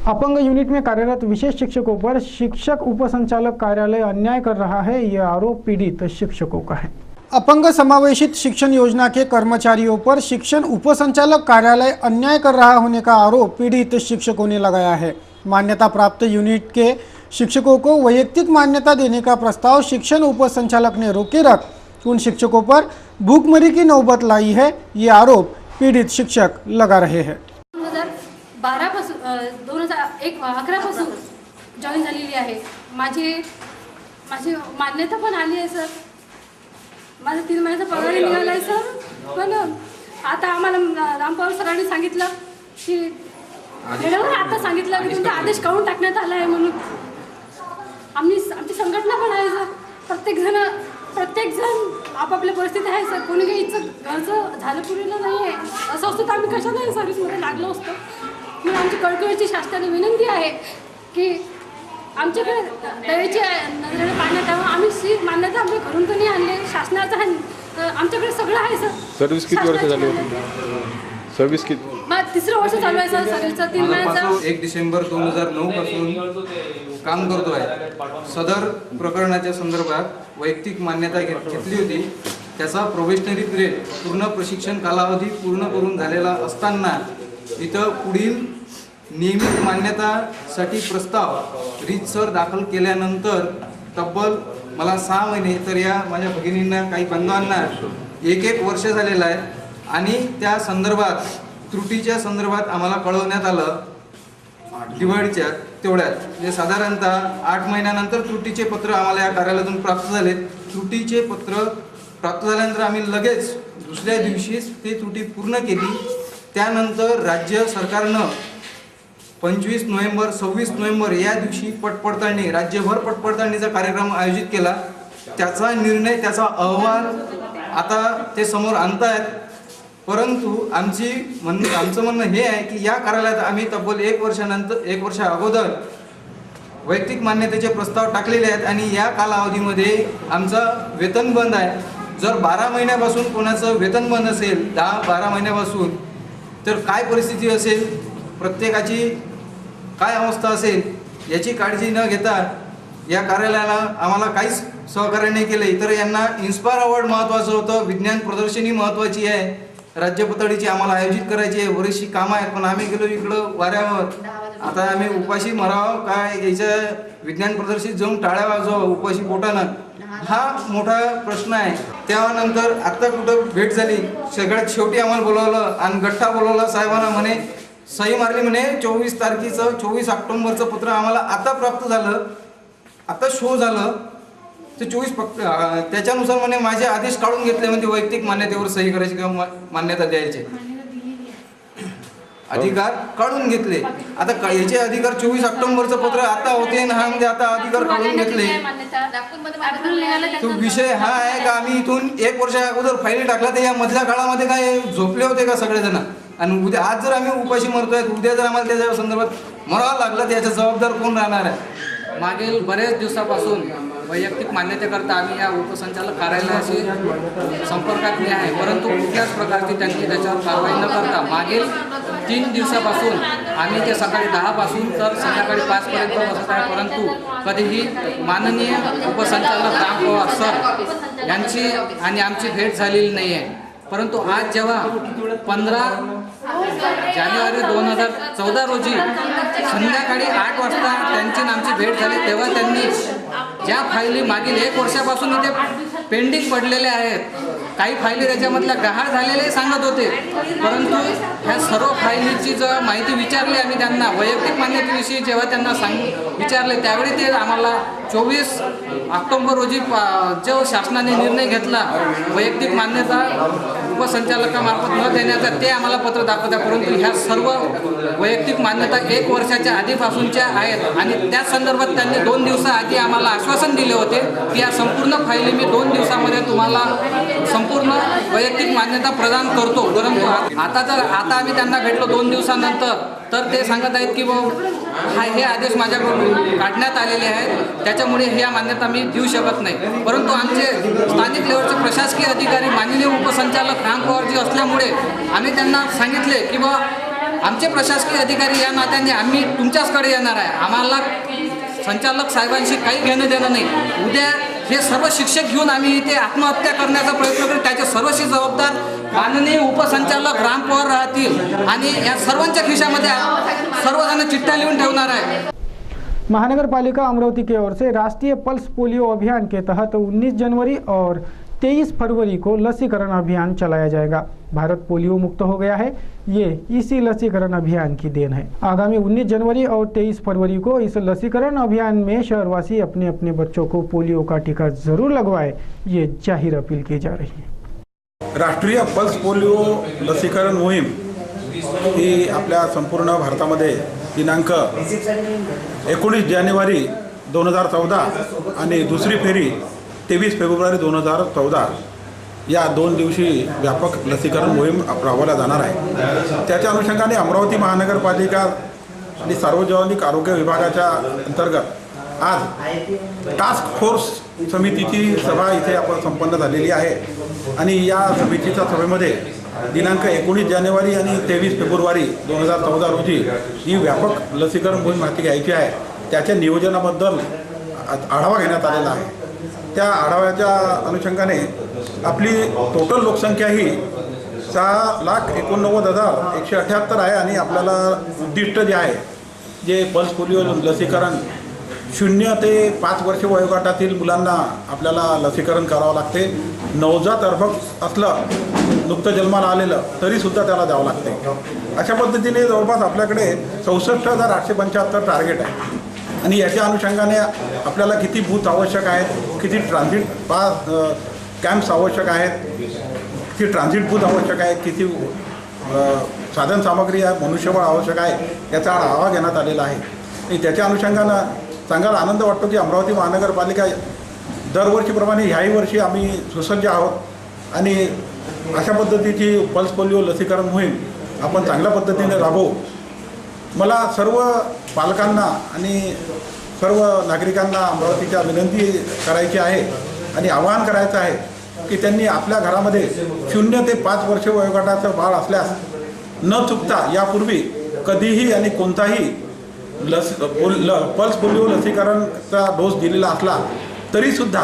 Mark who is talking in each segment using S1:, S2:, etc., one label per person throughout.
S1: अपंग यूनिट में कार्यरत विशेष शिक्षकों पर शिक्षक उपसंचालक कार्यालय अन्याय कर रहा है, यह आरोप पीड़ित शिक्षकों का है। अपंग समावेशित शिक्षण योजना के कर्मचारियों पर शिक्षण उपसंचालक कार्यालय अन्याय कर रहा होने का आरोप पीड़ित शिक्षकों ने लगाया है। मान्यता प्राप्त यूनिट के शिक्षकों को वैयक्तिक मान्यता देने का प्रस्ताव शिक्षण उपसंचालक ने रोके रख उन शिक्षकों पर भूखमरी की नौबत लाई है, ये आरोप पीड़ित शिक्षक लगा रहे हैं।
S2: 2012 पासून 2011 पासून जॉईन झालेली आहे। माझी मान्यता पण आली आहे सर। माझा 3 महिन्याचा पगार निघाला आहे सर। पण आता आम्हाला रामपाल सरांनी सांगितलं की आता सांगितलं की तुमचा आदेश काढून टाकण्यात आला आहे म्हणून। आमची संघटना पण आहे सर। प्रत्येक जण आपापल्या परिस्थिती आहे सर। कोणी काही घरचं झालं पुरेलं नाही आहे असं असतं तर आम्ही कशाला सर्व्हिसमध्ये लागलो असतो। मी आमची कळकळीची शासनाने विनंती आहे की आमच्याकडे दयेची नजरेने पाहण्यात यावं। आम्ही मान्यता आमच्या घरून तर नाही आणले, शासनाचा आमच्याकडे सगळं आहे सर।
S3: सर्व्हिस किती वर्ष झाली? सर्व्हिस किती?
S2: तिसरं वर्ष चालू आहे सर सर्व्हिसचं। 3 महिन्याचं
S4: 1 डिसेंबर 2009 पासून काम करतो आहे। सदर प्रकरणाच्या संदर्भात वैयक्तिक मान्यता घेतली होती। त्याचा प्रोबेशनरी पिरियड पूर्ण प्रशिक्षण कालावधी पूर्ण करून झालेला असताना इथं पुढील नियमित मान्यतासाठी प्रस्ताव रीतसर दाखल केल्यानंतर तब्बल मला 6 महिने तर या माझ्या भगिनींना काही बंधवांना 1 वर्ष झालेलं आहे आणि त्या संदर्भात त्रुटीच्या संदर्भात आम्हाला कळवण्यात आलं दिवाळीच्या तेवढ्यात म्हणजे साधारणतः 8 महिन्यानंतर त्रुटीचे पत्र आम्हाला या कार्यालयातून प्राप्त झाले। त्रुटीचे पत्र प्राप्त झाल्यानंतर आम्ही लगेच दुसऱ्या दिवशीच ते त्रुटी पूर्ण केली। त्यानंतर राज्य सरकारनं 25 नोव्हेंबर 26 नोव्हेंबर या दिवशी पटपडताळणी राज्यभर पटपडताळणीचा कार्यक्रम आयोजित केला। त्याचा निर्णय त्याचा अहवाल आता ते समोर आणतायत। परंतु आमचं म्हणणं हे आहे की या कार्यालयात आम्ही तब्बल 1 वर्ष अगोदर वैयक्तिक मान्यतेचे प्रस्ताव टाकलेले आहेत आणि या कालावधीमध्ये आमचं वेतन बंद आहे। जर 12 महिन्यापासून कोणाचं वेतन बंद असेल 10-12 महिन्यापासून तर काय परिस्थिती असेल, प्रत्येकाची काय अवस्था असेल याची काळजी न घेता या कार्यालयाला आम्हाला काहीच सहकार्य नाही केले। तर यांना इन्स्पायर अवॉर्ड महत्त्वाचं होतं, विज्ञान प्रदर्शनी महत्त्वाची आहे, राज्य पातळीची आम्हाला आयोजित करायची आहे, बरीचशी कामं आहेत पण आम्ही गेलो इकडं वाऱ्यावर। आता आम्ही उपाशी मरावं काय, याच्या विज्ञान प्रदर्शनीत जाऊन टाळ्या वाजवावं उपाशी पोटानं, हा मोठा प्रश्न आहे। त्यानंतर आता कुठं भेट झाली, सगळ्यात शेवटी आम्हाला बोलवलं आणि गठ्ठा बोलवला साहेबांना, म्हणे सही मारली, म्हणे 24 तारखेचं 24 ऑक्टोबरचं पत्र आम्हाला आता प्राप्त झालं, आता शो झालं ते 24 त्याच्यानुसार म्हणे माझे आदेश काढून घेतले, म्हणजे वैयक्तिक मान्यतेवर सही करायची किंवा मान्यता द्यायची अधिकार काढून घेतले। आता याचे अधिकार 24 ऑक्टोबरचं पत्र आता होते ना, हा म्हणजे आता अधिकार काढून घेतले। तो विषय हा आहे का आम्ही इथून 1 वर्ष अगोदर फायली टाकला तर या मधल्या काळामध्ये काय झोपले होते का सगळेजण? आणि उद्या आज जर आम्ही उपाशी मरतोय, उद्या जर आम्हाला त्याच्या संदर्भात मरावं लागलं तर याचा जबाबदार कोण राहणार आहे?
S5: मागील बरेच दिवसापासून वैयक्तिक मान्यतेकरता आम्ही या उपसंचालक कार्यालयाशी संपर्कात मी आहे, परंतु कुठल्याच प्रकारची त्यांनी त्याच्यावर कारवाई न करता मागील 3 दिवसापासून आम्ही ते सकाळी 10 पासून तर संध्याकाळी 5 पर्यंत बसत आहे, परंतु कधीही माननीय उपसंचालक राम पवार सर यांची आणि आमची भेट झालेली नाही आहे। परंतु आज जेव्हा 15 जानेवारी 2014 रोजी संध्याकाळी 8 वाजता त्यांची आमची भेट झाली, तेव्हा त्यांनी ज्या फायली मागील 1 वर्षापासून इथे पेंडिंग पडलेल्या आहेत, काही फायली त्याच्यामधल्या गहाळ झालेले सांगत होते, परंतु ह्या सर्व फायलीची जर माहिती विचारली आम्ही त्यांना वैयक्तिक मान्यतेविषयी जेव्हा त्यांना विचारले त्यावेळी ते आम्हाला 24 ऑक्टोबर रोजी जो शासनाने निर्णय घेतला वैयक्तिक मान्यता उपसंचालकामार्फत न देण्याचा, ते आम्हाला पत्र दाखवत आहे। परंतु ह्या सर्व वैयक्तिक मान्यता 1 वर्षाच्या आधीपासूनच्या आहेत आणि त्या संदर्भात त्यांनी 2 दिवसाआधी आम्हाला आश्वासन दिले होते की या संपूर्ण फायली मी 2 दिवसामध्ये तुम्हाला संपूर्ण वैयक्तिक मान्यता प्रदान करतो। परंतु आता आम्ही त्यांना भेटलो 2 दिवसानंतर, तर ते सांगत आहेत की हे आदेश माझ्याकडून काढण्यात आलेले आहेत, त्याच्यामुळे हे मान्यता मी देऊ शकत नाही। परंतु आमचे स्थानिक लेवलचे प्रशासकीय अधिकारी माननीय उपसंचालक राम पवारजी असल्यामुळे आम्ही त्यांना सांगितले की आमचे प्रशासकीय अधिकारी या नात्याने आम्ही तुमच्याचकडे येणार आहे. आम्हाला संचालक साहेबांशी काही घेणं देणं नाही. उद्या हे सर्व शिक्षक घेऊन आम्ही इथे आत्महत्या करण्याचा प्रयत्न करू. त्याच्या सर्वशी जबाबदार माननीय उपसंचालक राम पवार राहतील आणि या सर्वांच्या खिशामध्ये सर्वजण चिठ्ठ्या लिहून ठेवणार आहे.
S1: महानगर पालिका अमरावती की ओर से राष्ट्रीय पल्स पोलियो अभियान के तहत 19 जनवरी और 23 फरवरी को लसीकरण अभियान चलाया जाएगा। भारत पोलियो मुक्त हो गया है, ये इसी लसीकरण अभियान की देन है। आगामी 19 जनवरी और 23 फरवरी को इस लसीकरण अभियान में शहरवासी अपने अपने बच्चों को पोलियो का टीका जरूर लगवाएं, ये जाहिर अपील की जा रही है।
S6: राष्ट्रीय पल्स पोलिओ लसीकरण मोहीम ही आपल्या संपूर्ण भारतामध्ये दिनांक 19 जानेवारी 2014 आणि दुसरी फेरी 23 फेब्रुवारी 2014 या 2 दिवशी व्यापक लसीकरण मोहीम राबवल्या जाणार आहे। त्याच्या अनुषंगाने अमरावती महानगरपालिका आणि सार्वजनिक आरोग्य विभागाच्या अंतर्गत आज टास्क फोर्स समितीची सभा इथे आपण संपन्न झालेली आहे आणि या समितीच्या सभेमध्ये दिनांक 19 जानेवारी आणि 23 फेब्रुवारी 2014 रोजी ही व्यापक लसीकरण मोहीम हाती घ्यायची आहे। त्याच्या नियोजनाबद्दल आढावा घेण्यात आलेला आहे। त्या आढाव्याच्या अनुषंगाने आपली टोटल लोकसंख्या ही 6,89,178 आहे आणि आपल्याला उद्दिष्ट जे आहे जे पल्स पोलिओ लसीकरण 0 ते 5 वर्ष वयोगटातील मुलांना आपल्याला लसीकरण करावं लागते। नवजात अर्भक असलं नुकतं जन्माला आलेलं तरीसुद्धा त्याला द्यावं लागते। अशा पद्धतीने जवळपास आपल्याकडे 64,875 टार्गेट आहे आणि याच्या अनुषंगाने आपल्याला किती बूथ आवश्यक आहेत, किती ट्रान्झिट कॅम्प्स आवश्यक आहेत, किती ट्रान्झिट बूथ आवश्यक आहेत, किती साधनसामग्री मनुष्यबळ आवश्यक आहे याचा आढावा घेण्यात आलेला आहे। आणि त्याच्या अनुषंगानं सांगायला आनंद वाटतो की अमरावती महानगरपालिका दरवर्षीप्रमाणे ह्याही वर्षी आम्ही सुसज्ज आहोत आणि अशा पद्धतीची पल्स पोलिओ लसीकरण मोहीम आपण चांगल्या पद्धतीने राबवू। मला सर्व पालकांना आणि सर्व नागरिकांना अमरावतीच्या विनंती करायची आहे आणि आवाहन करायचं आहे की त्यांनी आपल्या घरामध्ये 0 ते 5 वर्ष वयोगटाचं बाळ असल्यास न चुकता यापूर्वी कधीही आणि कोणताही पल्स पोलिओ लसीकरणचा डोस दिलेला असला तरीसुद्धा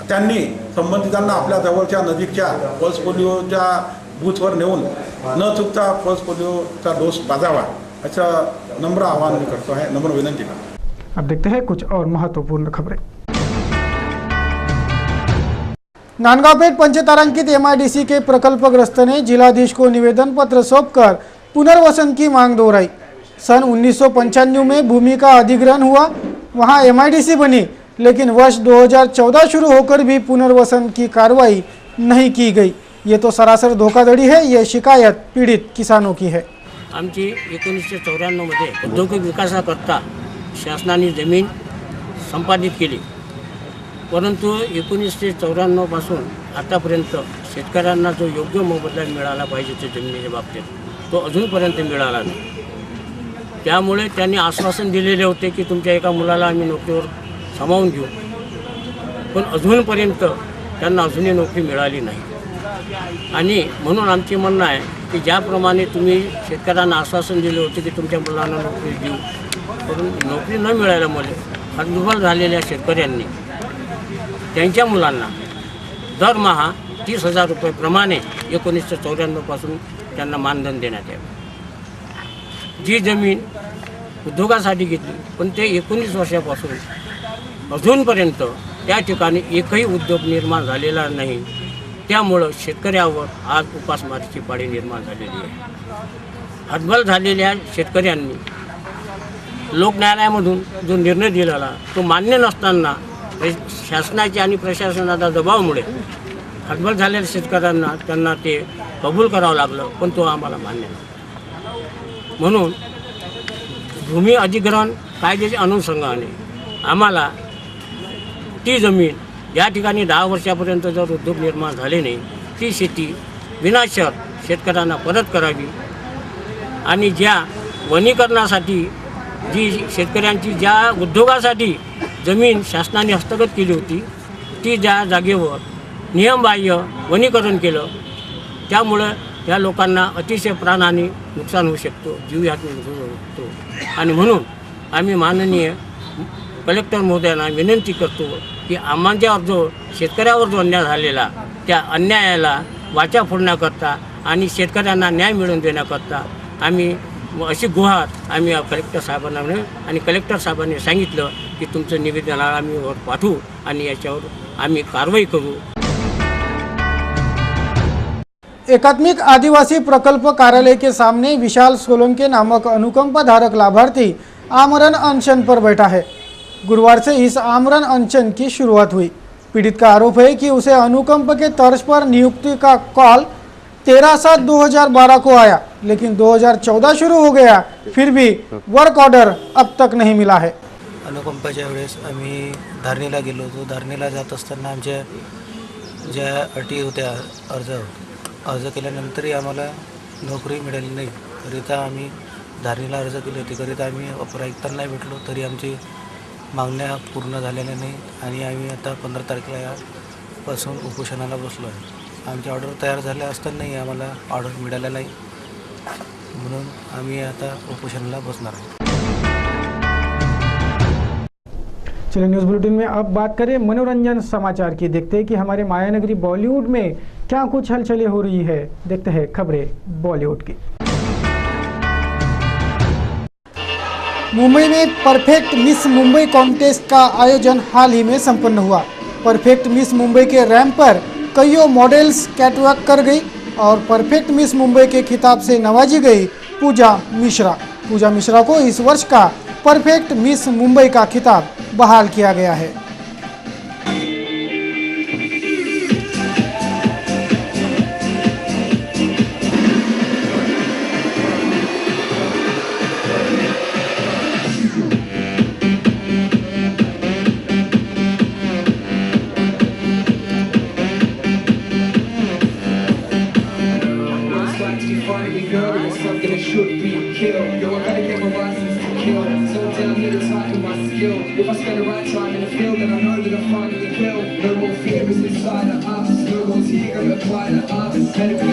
S6: त्यांनी संबंधितांना आपल्या जवळच्या नजीकच्या पल्स पोलिओच्या बूथवर नेऊन न चुकता पल्स पोलिओचा डोस पाजावा असं नम्र आवाहन मी करतो आहे, नम्र विनंती करतो।
S1: अब देखते हैं कुछ और महत्वपूर्ण खबरें। नांदगांव पंचतारांकित MIDC के प्रकल्पग्रस्त ने जिलाधीश को निवेदन पत्र सौंपकर पुनर्वसन की मांग दोहराई। सन 1995 में भूमि का अधिग्रहण हुआ, वहां MIDC बनी, लेकिन वर्ष 2014 शुरू होकर भी पुनर्वसन की कार्रवाई नहीं की गई। ये तो सरासर धोखाधड़ी है, ये शिकायत पीड़ित किसानों की है।
S7: आमची 1994 मध्ये औद्योगिक विकासाकरता शासनाने जमीन संपादित केली, परंतु 1994 पासून आतापर्यंत शेतकऱ्यांना जो योग्य मोबदला मिळाला पाहिजे त्या जमिनीच्या बाबतीत तो अजूनपर्यंत मिळाला नाही। त्यामुळे त्यांनी आश्वासन दिलेले होते की तुमच्या एका मुलाला आम्ही नोकरीवर सामावून घेऊ, पण अजूनपर्यंत त्यांना अजूनही नोकरी मिळाली नाही। आणि म्हणून आमचे म्हणणं आहे की ज्याप्रमाणे तुम्ही शेतकऱ्यांना आश्वासन दिले होते की तुमच्या मुलांना नोकरी देऊ, परंतु नोकरी न मिळाल्यामुळे हतबल झालेल्या शेतकऱ्यांनी त्यांच्या मुलांना दरमहा 30,000 रुपये 1994 पासून त्यांना मानधन देण्यात यावे। जी जमीन उद्योगासाठी घेतली पण ते 19 वर्षापासून अजूनपर्यंत त्या ठिकाणी एकही उद्योग निर्माण झालेला नाही। त्यामुळं शेतकऱ्यावर आज उपासमारीची पाळी निर्माण झालेली आहे। हतबल झालेल्या शेतकऱ्यांनी लोकन्यायालयामधून जो निर्णय दिलेला तो मान्य नसताना शासनाच्या आणि प्रशासनाच्या दबावामुळे हतबल झालेल्या शेतकऱ्यांना त्यांना ते कबूल करावं लागलं, पण तो आम्हाला मान्य नाही। म्हणून भूमी अधिग्रहण कायद्याच्या अनुषंगाने आम्हाला ती जमीन या ठिकाणी 10 वर्षापर्यंत जर उद्योग निर्माण झाले नाही ती शेती विनाशर्त शेतकऱ्यांना परत करावी आणि ज्या वनीकरणासाठी जी शेतकऱ्यांची ज्या उद्योगासाठी जमीन शासनाने हस्तगत केली होती ती ज्या जागेवर नियमबाह्य वनीकरण केलं त्यामुळे या लोकांना अतिशय प्राणहानी नुकसान होऊ शकतो, जीवघातक नुकसान होऊ शकतो. आणि म्हणून आम्ही माननीय कलेक्टर महोदयांना विनंती करतो की आम्हाच्यावर जो शेतकऱ्यावर जो अन्याय झालेला त्या अन्यायाला वाचा फोडण्याकरता आणि शेतकऱ्यांना न्याय मिळवून देण्याकरता आम्ही अशी गुहार आम्ही कलेक्टर साहेबांना म्हणू. आणि कलेक्टर साहेबांनी सांगितलं की तुमचं निवेदन आम्ही वर पाठवू आणि याच्यावर आम्ही कारवाई करू.
S1: एकात्मिक आदिवासी प्रकल्प कार्यालय के सामने विशाल सोलंके नामक अनुकंपा धारक लाभार्थी आमरण अनशन पर बैठा है. गुरुवार से इस आमरण अनशन की शुरुआत हुई. पीड़ित का आरोप है कि उसे अनुकंप के तर्ज पर नियुक्ति का कॉल 13/7/2012 को आया, लेकिन 2014 शुरू हो गया, फिर भी वर्क ऑर्डर अब तक नहीं मिला है.
S8: अनुकंपाच्या वेळेस आम्ही धारणीला गेलो होतो. धारणीला जात असताना आमच्या ज्या अटी होत्या अर्ज केल्यानंतरही आम्हाला नोकरी मिळाली नाही. करिता आम्ही धारणीला अर्ज केले होते, करिता आम्ही अपरायुक्तांना भेटलो तरी आमची मागण्या पूर्ण झालेल्या नाही. आणि आम्ही आता 15 तारखेला यापासून उपोषणाला बसलो आहे. आमची ऑर्डर तयार झाल्या असतानाही आम्हाला ऑर्डर मिळाला नाही, म्हणून आम्ही आता उपोषणाला बसणार आहे.
S1: चलिए न्यूज़ बुलेटिन में अब बात करें मनोरंजन समाचार की. देखते हैं कि हमारे मायानगरी बॉलीवुड में क्या कुछ हलचलें हो रही है. देखते हैं खबरें बॉलीवुड की. मुंबई में परफेक्ट मिस मुंबई कॉन्टेस्ट का आयोजन हाल ही में संपन्न हुआ. परफेक्ट मिस मुंबई के रैंप पर कईयों मॉडल्स कैटवॉक कर गई और परफेक्ट मिस मुंबई के खिताब से नवाजी गई पूजा मिश्रा. पूजा मिश्रा को इस वर्ष का परफेक्ट मिस मुंबई का खिताब बहाल किया गया है.
S9: If I spend the right time in the field, then I know that I'll find the thrill. No more fear is inside of us. No one's here gonna apply to us. Let it be.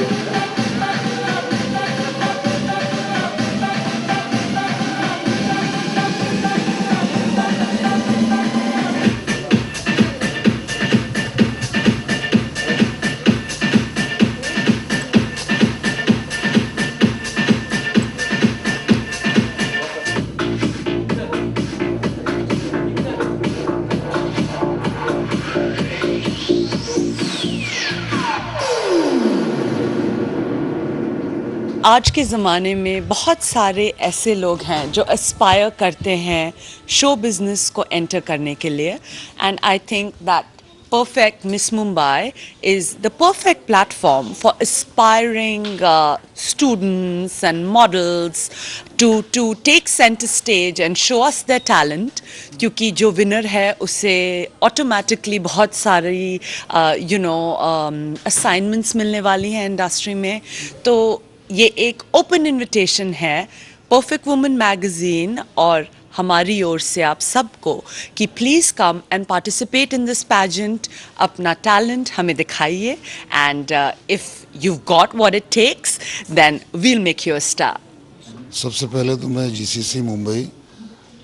S10: आज के ज़माने में बहुत सारे ऐसे लोग हैं जो Aspire करते हैं शो बिज़नेस को एंटर करने के लिए. And I think that Perfect Miss Mumbai is the perfect platform for aspiring students and models to take center stage and show us their talent. क्योंकि जो विनर है उसे ऑटोमेटिकली बहुत सारी असाइनमेंट्स मिलने वाली हैं इंडस्ट्री में. तो ये एक ओपन इनविटेशन है परफेक्ट वुमन मैगज़ीन और हमारी ओर से आप सबको कि please come and participate in this pageant. अपना टैलेंट हमें दिखाइए and if you got what it takes then we'll make you a star.
S11: सबसे पहले तो मैं जीसीसी मुंबई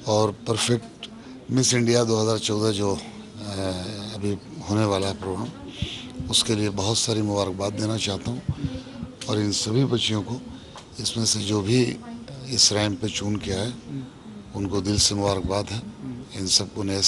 S11: और परफेक्ट मिस इंडिया 2014 जो अभी होने वाला है प्रोग्राम, उसके लिए बहुत सारी मुबारकबाद देना चाहता हूँ. और इन सभी बच्चियों को इसमें से जो भी इस रैंप पे चुन के आए उनको दिल से मुबारकबाद है. इन सबको नए